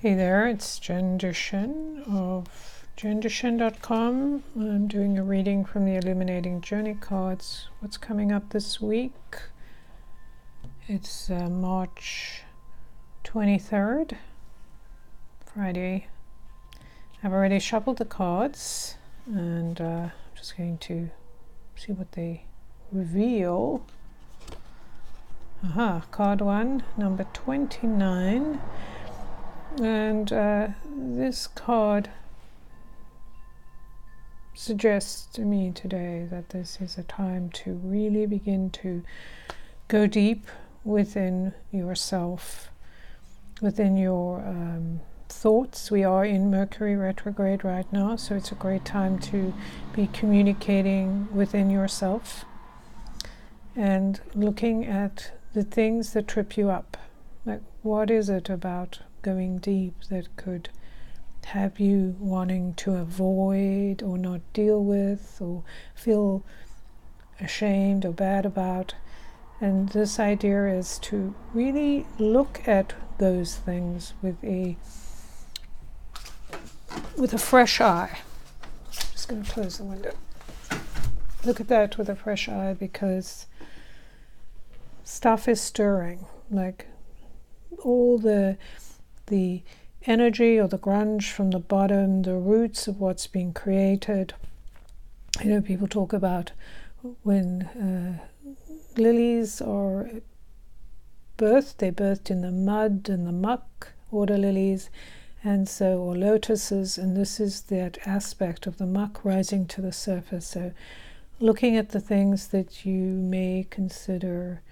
Hey there, it's Jen Duchene of JenDuchene.com. I'm doing a reading from the Illuminating Journey Cards. What's coming up this week? It's March 23rd, Friday. I've already shuffled the cards and I'm just going to see what they reveal. Card 1, number 29. And this card suggests to me today that this is a time to really begin to go deep within yourself, within your thoughts. We are in Mercury retrograde right now, so it's a great time to be communicating within yourself and looking at the things that trip you up. Like, what is it about going deep that could have you wanting to avoid or not deal with or feel ashamed or bad about? And this idea is to really look at those things with a fresh eye. I'm just going to close the window. Look at that with a fresh eye, because stuff is stirring, like all the energy or the grunge from the bottom, the roots of what's being created. You know, people talk about when lilies are birthed, they're birthed in the mud and the muck, water lilies, and so, or lotuses, and this is that aspect of the muck rising to the surface. So looking at the things that you may consider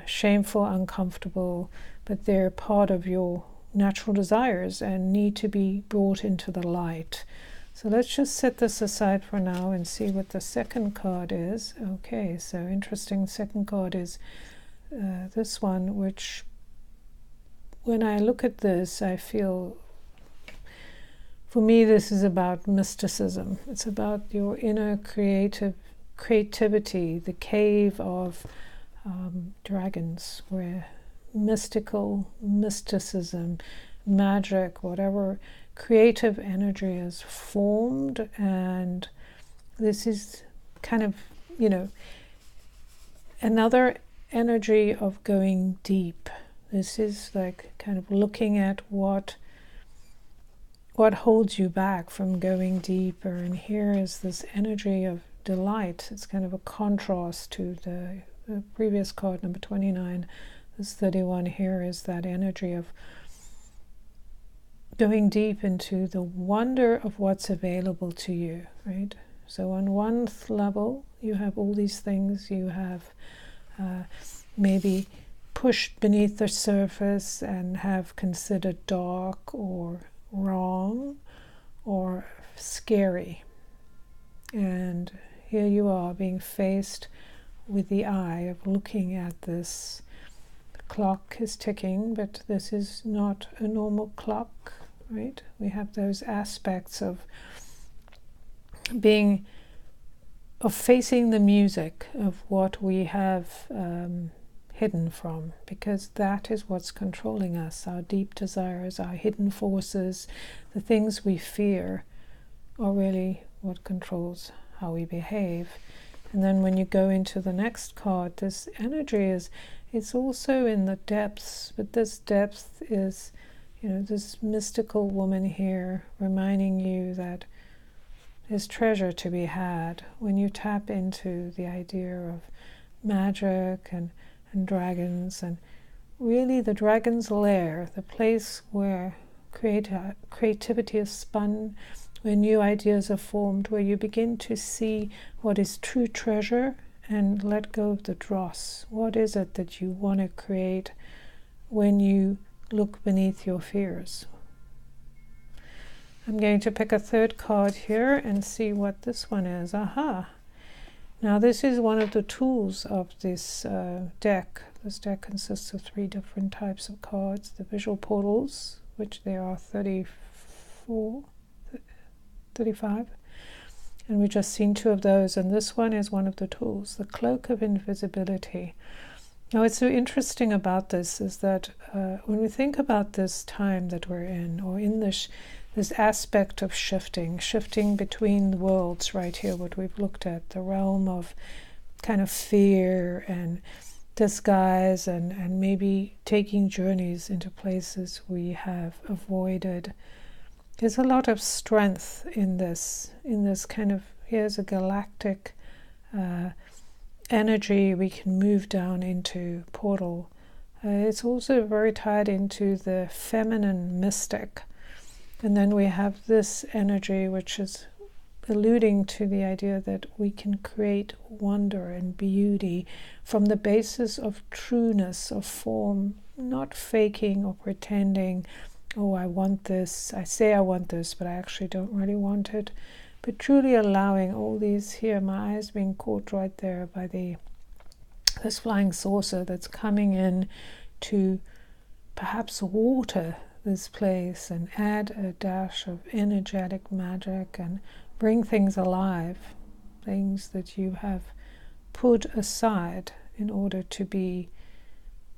shameful, uncomfortable, but they're part of your natural desires and need to be brought into the light. So let's just set this aside for now and see what the second card is. Okay, so interesting. Second card is this one, which when I look at this, I feel, for me, this is about mysticism. It's about your inner creativity, the cave of dragons, where mysticism, magic, whatever creative energy is formed. And this is kind of, you know, another energy of going deep. This is like kind of looking at what holds you back from going deeper. And here is this energy of delight. It's kind of a contrast to the previous card, number 29. This 31 here is that energy of going deep into the wonder of what's available to you, right? So on one level, you have all these things you have maybe pushed beneath the surface and have considered dark or wrong or scary. And here you are being faced with the eye of looking at this. The clock is ticking, but this is not a normal clock, right? We have those aspects of facing the music of what we have hidden from, because that is what's controlling us. Our deep desires, our hidden forces, the things we fear are really what controls how we behave. And then when you go into the next card, this energy it's also in the depths, but this depth is, you know, this mystical woman here reminding you that there's treasure to be had when you tap into the idea of magic and dragons, and really the dragon's lair, the place where creativity is spun, where new ideas are formed, where you begin to see what is true treasure and let go of the dross. What is it that you want to create when you look beneath your fears? I'm going to pick a third card here and see what this one is. Aha! Now this is one of the tools of this deck. This deck consists of 3 different types of cards. The visual portals, which there are 35, and we've just seen 2 of those, and this one is one of the tools, the cloak of invisibility. Now, what's so interesting about this is that when we think about this time that we're in, or in this aspect of shifting between the worlds right here, what we've looked at, the realm of kind of fear and disguise and maybe taking journeys into places we have avoided. There's a lot of strength in this kind of, here's a galactic energy we can move down into portal. It's also very tied into the feminine mystic. And then we have this energy which is alluding to the idea that we can create wonder and beauty from the basis of trueness of form, not faking or pretending, oh, I want this, I say I want this, but I actually don't really want it. But truly allowing all these here, my eyes being caught right there by this flying saucer that's coming in to perhaps water this place and add a dash of energetic magic and bring things alive, things that you have put aside in order to be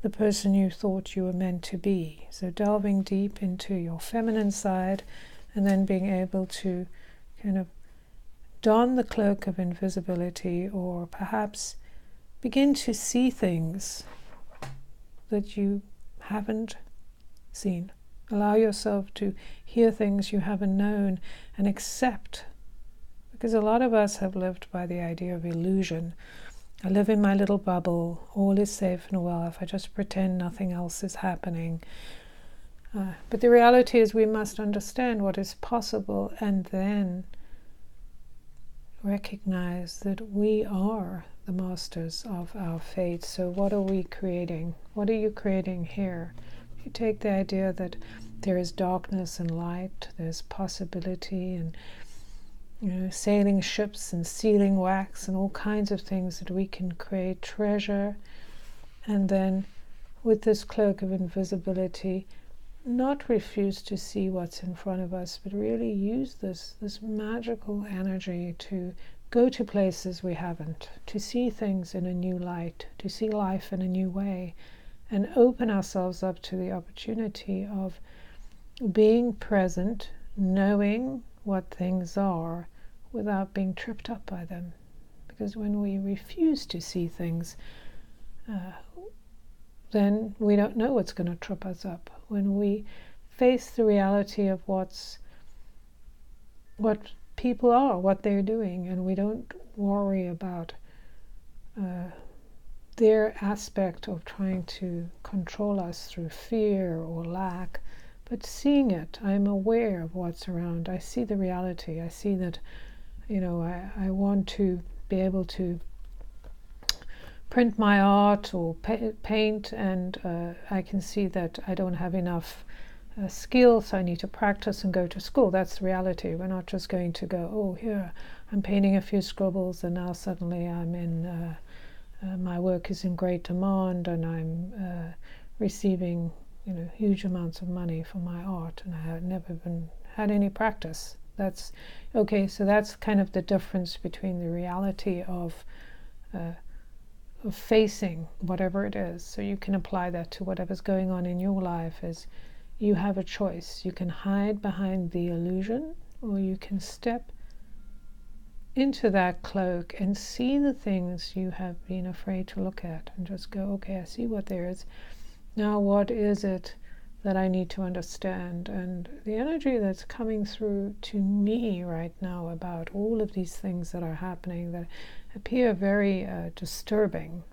the person you thought you were meant to be. So delving deep into your feminine side and then being able to kind of don the cloak of invisibility, or perhaps begin to see things that you haven't seen. Allow yourself to hear things you haven't known and accept. Because a lot of us have lived by the idea of illusion. I live in my little bubble, all is safe and well if I just pretend nothing else is happening. But the reality is we must understand what is possible and then recognize that we are the masters of our fate. So what are we creating? What are you creating here? You take the idea that there is darkness and light, there's possibility, and sailing ships and sealing wax and all kinds of things that we can create, treasure, and then with this cloak of invisibility, not refuse to see what's in front of us, but really use this magical energy to go to places we haven't, to see things in a new light, to see life in a new way, and open ourselves up to the opportunity of being present, knowing what things are without being tripped up by them. Because when we refuse to see things, then we don't know what's going to trip us up. When we face the reality of what people are, what they're doing, and we don't worry about their aspect of trying to control us through fear or lack, but seeing it, I'm aware of what's around. I see the reality. I see that, I want to be able to print my art or paint, and I can see that I don't have enough skill, so I need to practice and go to school. That's the reality. We're not just going to go, oh, here, I'm painting a few scribbles and now suddenly I'm in, my work is in great demand and I'm receiving huge amounts of money for my art, and I have never had any practice. That's okay. So that's kind of the difference between the reality of facing whatever it is. So you can apply that to whatever's going on in your life. Is you have a choice. You can hide behind the illusion, or you can step into that cloak and see the things you have been afraid to look at, and just go, okay, I see what there is. Now what is it that I need to understand? And the energy that's coming through to me right now about all of these things that are happening that appear very disturbing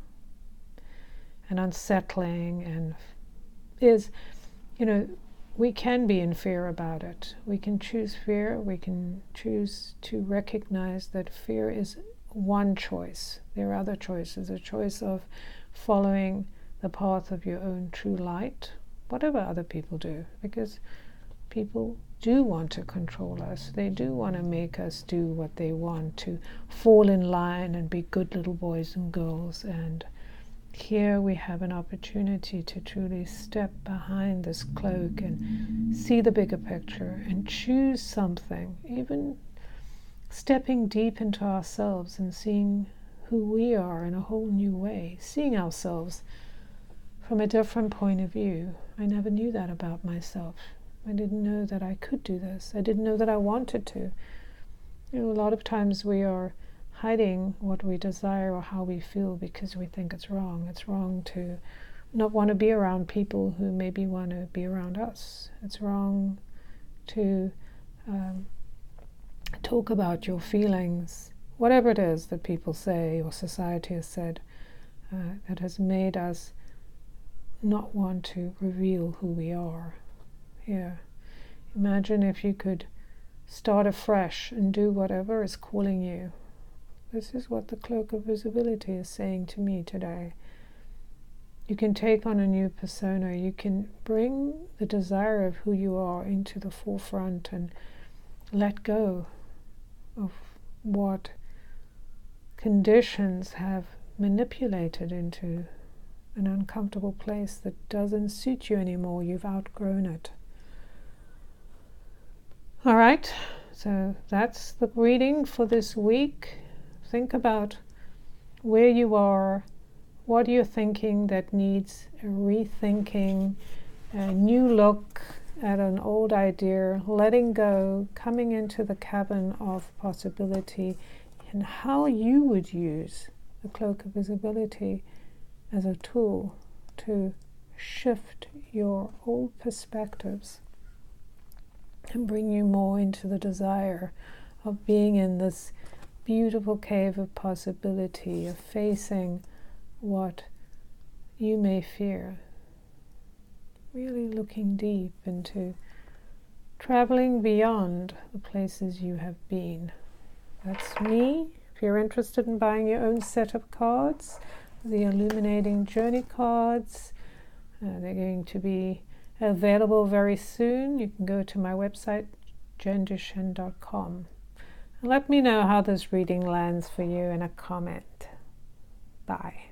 and unsettling, and is, we can be in fear about it. We can choose fear. We can choose to recognize that fear is one choice. There are other choices. A choice of following the path of your own true light, whatever other people do, because people do want to control us. They do want to make us do what they want, to fall in line and be good little boys and girls. And here we have an opportunity to truly step behind this cloak and see the bigger picture and choose something, even stepping deep into ourselves and seeing who we are in a whole new way, seeing ourselves from a different point of view. I never knew that about myself. I didn't know that I could do this. I didn't know that I wanted to. A lot of times we are hiding what we desire or how we feel because we think it's wrong. It's wrong to not want to be around people who maybe want to be around us. It's wrong to talk about your feelings, whatever it is that people say or society has said that has made us not want to reveal who we are. Yeah. Imagine if you could start afresh and do whatever is calling you. This is what the Cloak of Visibility is saying to me today. You can take on a new persona. You can bring the desire of who you are into the forefront and let go of what conditions have manipulated into an uncomfortable place that doesn't suit you anymore. You've outgrown it. All right, so that's the reading for this week. Think about where you are, what you're thinking that needs a rethinking, a new look at an old idea, letting go, coming into the cabin of possibility, and how you would use the Cloak of Visibility as a tool to shift your old perspectives and bring you more into the desire of being in this beautiful cave of possibility, of facing what you may fear. Really looking deep into traveling beyond the places you have been. That's me. If you're interested in buying your own set of cards, the Illuminating Journey Cards, they're going to be available very soon. You can go to my website, jenduchene.com. Let me know how this reading lands for you in a comment. Bye.